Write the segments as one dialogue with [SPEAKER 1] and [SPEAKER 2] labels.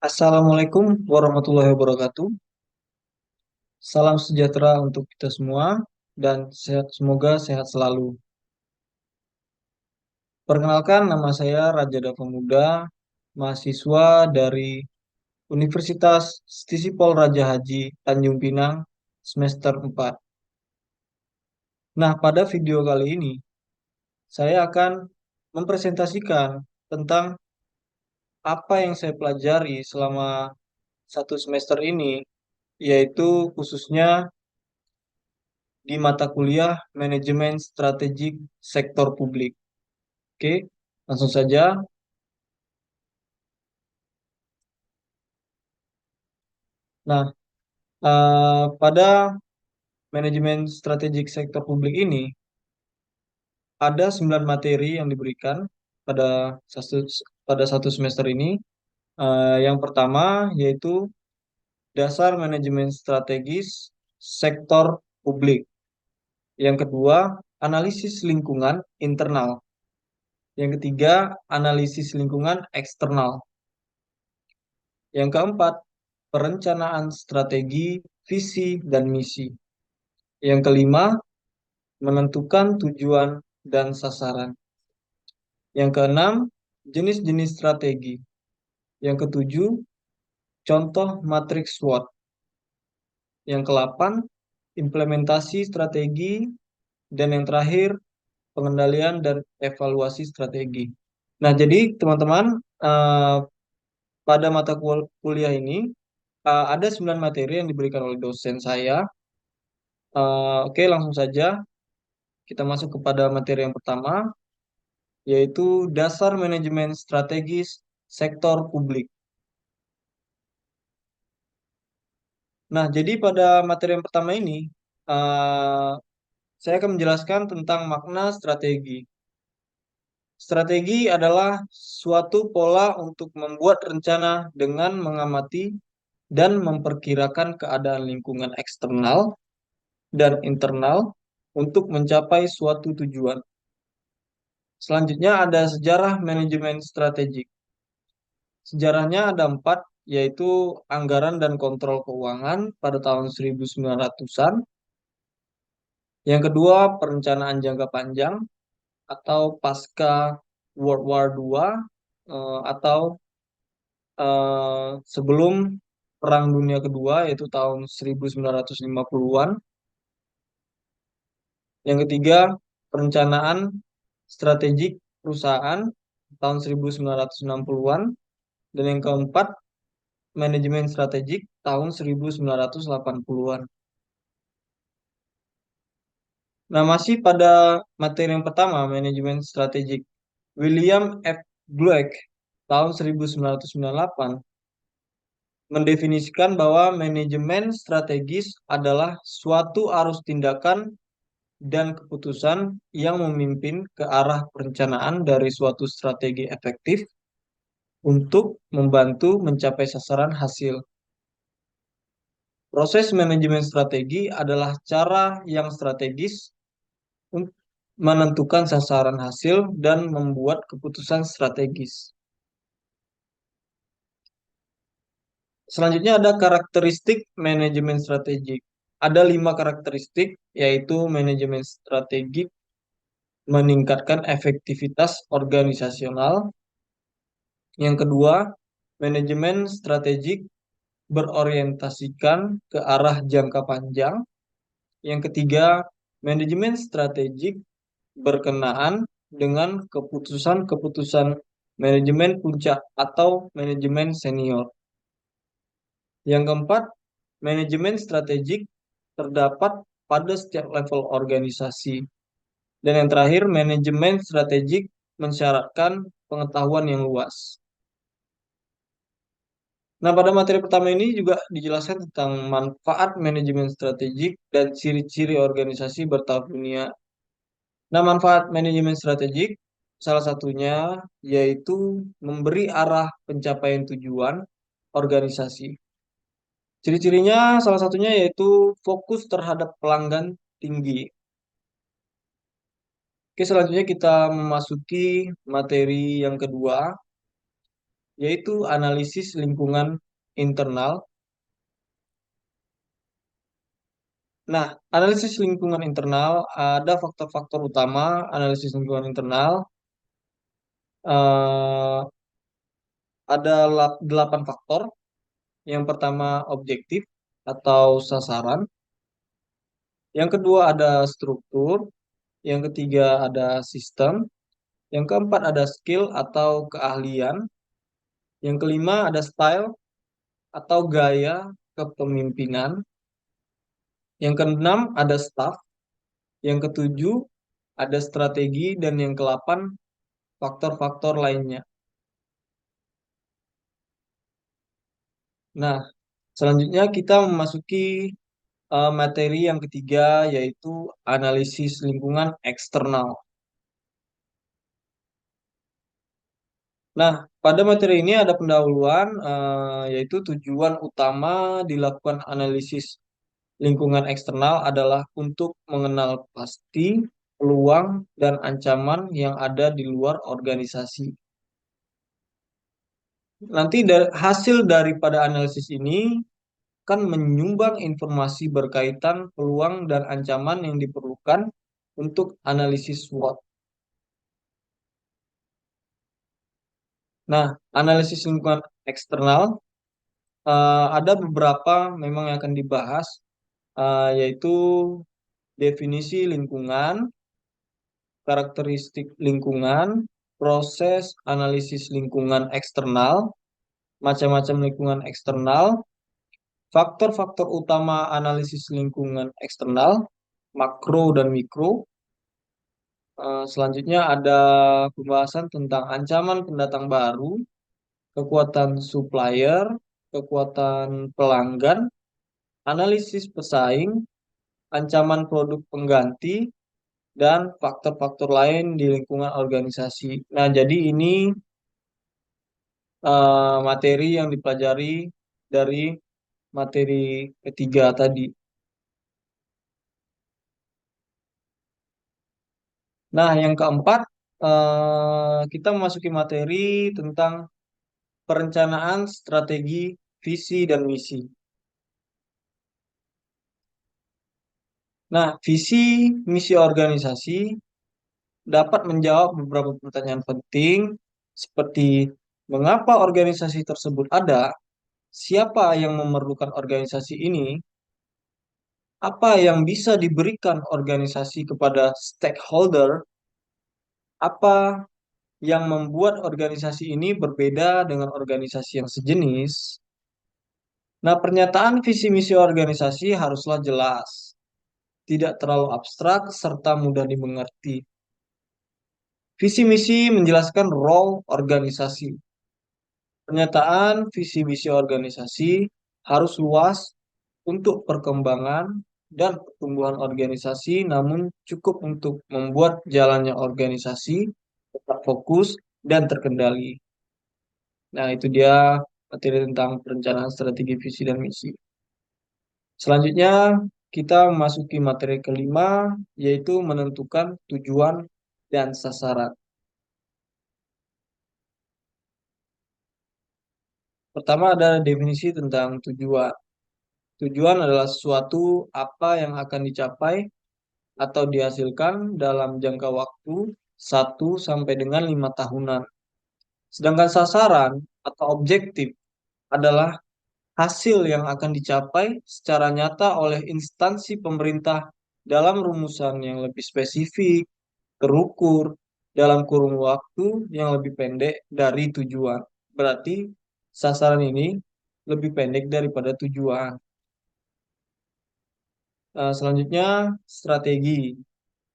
[SPEAKER 1] Assalamualaikum warahmatullahi wabarakatuh. Salam sejahtera untuk kita semua dan semoga sehat selalu. Perkenalkan, nama saya Raja Dava Muda, mahasiswa dari Universitas Stisipol Raja Haji Tanjung Pinang semester 4. Nah, pada video kali ini saya akan mempresentasikan tentang apa yang saya pelajari selama satu semester ini, yaitu khususnya di mata kuliah Manajemen Strategik Sektor Publik. Oke, langsung saja. Nah, pada Manajemen Strategik Sektor Publik ini ada 9 materi yang diberikan pada satu semester ini. Yang pertama yaitu dasar manajemen strategis sektor publik. Yang kedua, analisis lingkungan internal. Yang ketiga, analisis lingkungan eksternal. Yang keempat, perencanaan strategi, visi, dan misi. Yang kelima, menentukan tujuan dan sasaran. Yang keenam, jenis-jenis strategi. Yang ketujuh, contoh matriks SWOT. Yang kedelapan, implementasi strategi. Dan yang terakhir, pengendalian dan evaluasi strategi. Nah, jadi teman-teman, pada mata kuliah ini ada 9 materi yang diberikan oleh dosen saya. Oke, langsung saja kita masuk kepada materi yang pertama, yaitu dasar manajemen strategis sektor publik. Nah, jadi pada materi yang pertama ini, eh, saya akan menjelaskan tentang makna strategi. Strategi adalah suatu pola untuk membuat rencana dengan mengamati dan memperkirakan keadaan lingkungan eksternal dan internal untuk mencapai suatu tujuan. Selanjutnya ada sejarah manajemen strategik. Sejarahnya ada 4, yaitu anggaran dan kontrol keuangan pada tahun 1900-an. Yang kedua, perencanaan jangka panjang atau pasca World War II, atau sebelum Perang Dunia Kedua, yaitu tahun 1950-an. Yang ketiga, perencanaan strategik perusahaan tahun 1960-an. Dan yang keempat, manajemen strategik tahun 1980-an. Nah, masih pada materi yang pertama, manajemen strategik. William F. Glueck tahun 1998 mendefinisikan bahwa manajemen strategis adalah suatu arus tindakan dan keputusan yang memimpin ke arah perencanaan dari suatu strategi efektif untuk membantu mencapai sasaran hasil. Proses manajemen strategi adalah cara yang strategis untuk menentukan sasaran hasil dan membuat keputusan strategis. Selanjutnya ada karakteristik manajemen strategik. Ada 5 karakteristik, yaitu manajemen strategik meningkatkan efektivitas organisasional. Yang kedua, manajemen strategik berorientasikan ke arah jangka panjang. Yang ketiga, manajemen strategik berkenaan dengan keputusan-keputusan manajemen puncak atau manajemen senior. Yang keempat, manajemen strategik terdapat pada setiap level organisasi. Dan yang terakhir, manajemen strategik mensyaratkan pengetahuan yang luas. Nah, pada materi pertama ini juga dijelaskan tentang manfaat manajemen strategik dan ciri-ciri organisasi bertaraf dunia. Nah, manfaat manajemen strategik salah satunya yaitu memberi arah pencapaian tujuan organisasi. Ciri-cirinya salah satunya yaitu fokus terhadap pelanggan tinggi. Oke, selanjutnya kita memasuki materi yang kedua, yaitu analisis lingkungan internal. Nah, analisis lingkungan internal ada faktor-faktor utama analisis lingkungan internal. eh, ada 8 faktor. Yang pertama objektif atau sasaran. Yang kedua ada struktur. Yang ketiga ada sistem. Yang keempat ada skill atau keahlian. Yang kelima ada style atau gaya kepemimpinan. Yang keenam ada staff. Yang ketujuh ada strategi. Dan yang kedelapan faktor-faktor lainnya. Nah, selanjutnya kita memasuki materi yang ketiga yaitu analisis lingkungan eksternal. Nah, pada materi ini ada pendahuluan yaitu tujuan utama dilakukan analisis lingkungan eksternal adalah untuk mengenal pasti peluang dan ancaman yang ada di luar organisasi. Nanti hasil daripada analisis ini kan menyumbang informasi berkaitan peluang dan ancaman yang diperlukan untuk analisis SWOT. Nah, analisis lingkungan eksternal ada beberapa memang yang akan dibahas, yaitu definisi lingkungan, karakteristik lingkungan, proses analisis lingkungan eksternal, macam-macam lingkungan eksternal, faktor-faktor utama analisis lingkungan eksternal, makro dan mikro. Selanjutnya ada pembahasan tentang ancaman pendatang baru, kekuatan supplier, kekuatan pelanggan, analisis pesaing, ancaman produk pengganti, dan faktor-faktor lain di lingkungan organisasi. Nah, jadi ini materi yang dipelajari dari materi ketiga tadi. Nah, yang keempat, kita memasuki materi tentang perencanaan strategi, visi, dan misi. Nah, visi misi organisasi dapat menjawab beberapa pertanyaan penting seperti mengapa organisasi tersebut ada, siapa yang memerlukan organisasi ini, apa yang bisa diberikan organisasi kepada stakeholder, apa yang membuat organisasi ini berbeda dengan organisasi yang sejenis. Nah, pernyataan visi misi organisasi haruslah jelas, tidak terlalu abstrak, serta mudah dimengerti. Visi misi menjelaskan role organisasi. Pernyataan visi misi organisasi harus luas untuk perkembangan dan pertumbuhan organisasi, namun cukup untuk membuat jalannya organisasi tetap fokus dan terkendali. Nah, itu dia materi tentang perencanaan strategi visi dan misi. Selanjutnya, kita memasuki materi kelima, yaitu menentukan tujuan dan sasaran. Pertama ada definisi tentang tujuan. Tujuan adalah sesuatu apa yang akan dicapai atau dihasilkan dalam jangka waktu 1 sampai dengan 5 tahunan. Sedangkan sasaran atau objektif adalah hasil yang akan dicapai secara nyata oleh instansi pemerintah dalam rumusan yang lebih spesifik, terukur, dalam kurun waktu yang lebih pendek dari tujuan. Berarti sasaran ini lebih pendek daripada tujuan. Selanjutnya, strategi.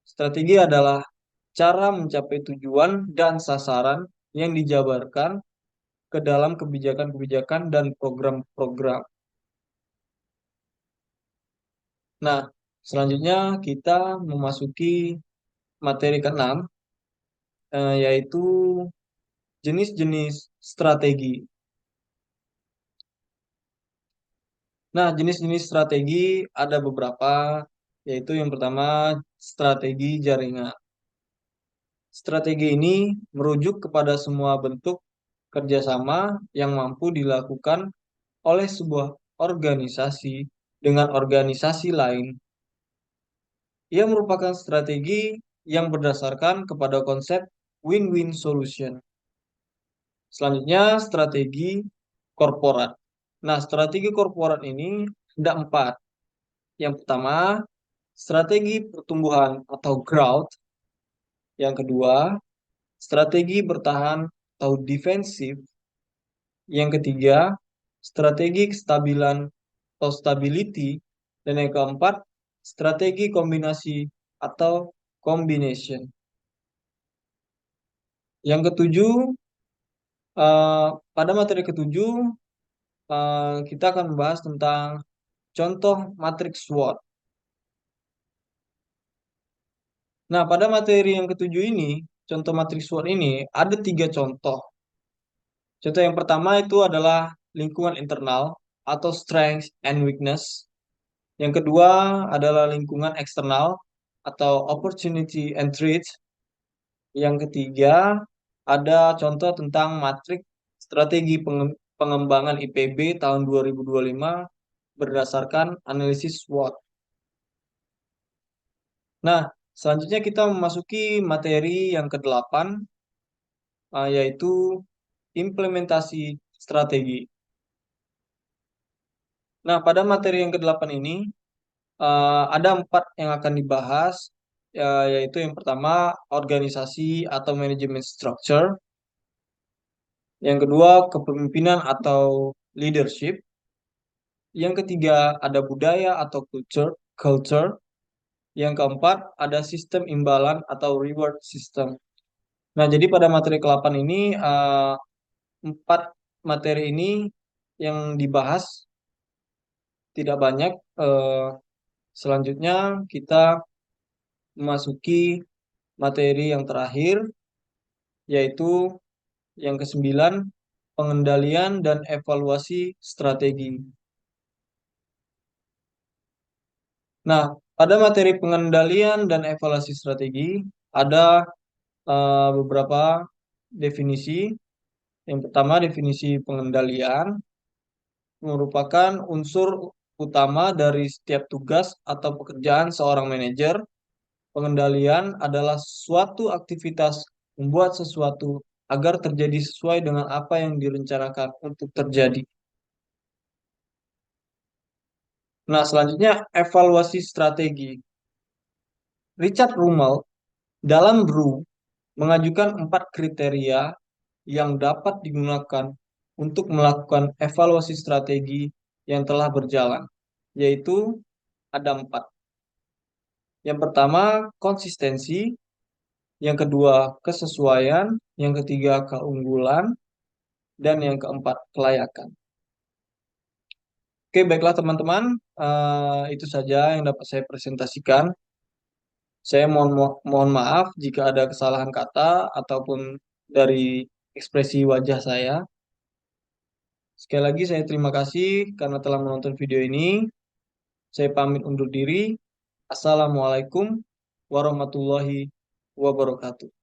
[SPEAKER 1] Strategi adalah cara mencapai tujuan dan sasaran yang dijabarkan ke dalam kebijakan-kebijakan dan program-program. Nah, selanjutnya kita memasuki materi keenam, yaitu jenis-jenis strategi. Nah, jenis-jenis strategi ada beberapa, yaitu yang pertama strategi jaringan. Strategi ini merujuk kepada semua bentuk kerjasama yang mampu dilakukan oleh sebuah organisasi dengan organisasi lain. Ia merupakan strategi yang berdasarkan kepada konsep win-win solution. Selanjutnya, strategi korporat. Nah, strategi korporat ini ada 4. Yang pertama, strategi pertumbuhan atau growth. Yang kedua, strategi bertahan atau defensif. Yang ketiga, strategi kestabilan atau stability. Dan yang keempat, strategi kombinasi atau combination. Yang ketujuh, eh, pada materi ketujuh, kita akan membahas tentang contoh matriks SWOT. Nah, pada materi yang ketujuh ini, contoh matriks SWOT ini, ada 3 contoh. Contoh yang pertama itu adalah lingkungan internal atau strength and weakness. Yang kedua adalah lingkungan eksternal atau opportunity and threat. Yang ketiga ada contoh tentang matrik strategi pengembangan IPB tahun 2025 berdasarkan analisis SWOT. Nah, selanjutnya kita memasuki materi yang ke-8, yaitu implementasi strategi. Nah, pada materi yang ke-8 ini ada 4 yang akan dibahas, yaitu yang pertama organisasi atau manajemen structure, yang kedua kepemimpinan atau leadership, yang ketiga ada budaya atau culture, yang keempat ada sistem imbalan atau reward system. Nah, jadi pada materi ke-8 ini 4 materi ini yang dibahas tidak banyak. Selanjutnya kita memasuki materi yang terakhir, yaitu yang ke-9, pengendalian dan evaluasi strategi. Nah, pada materi pengendalian dan evaluasi strategi ada beberapa definisi. Yang pertama, definisi pengendalian merupakan unsur utama dari setiap tugas atau pekerjaan seorang manajer. Pengendalian adalah suatu aktivitas membuat sesuatu agar terjadi sesuai dengan apa yang direncanakan untuk terjadi. Nah, selanjutnya evaluasi strategi. Richard Rummel dalam Brew mengajukan 4 kriteria yang dapat digunakan untuk melakukan evaluasi strategi yang telah berjalan, yaitu ada 4. Yang pertama, konsistensi. Yang kedua, kesesuaian. Yang ketiga, keunggulan. Dan yang keempat, kelayakan. Oke, baiklah teman-teman. Itu saja yang dapat saya presentasikan. Saya mohon maaf jika ada kesalahan kata ataupun dari ekspresi wajah saya. Sekali lagi saya terima kasih karena telah menonton video ini. Saya pamit undur diri. Assalamualaikum warahmatullahi wabarakatuh.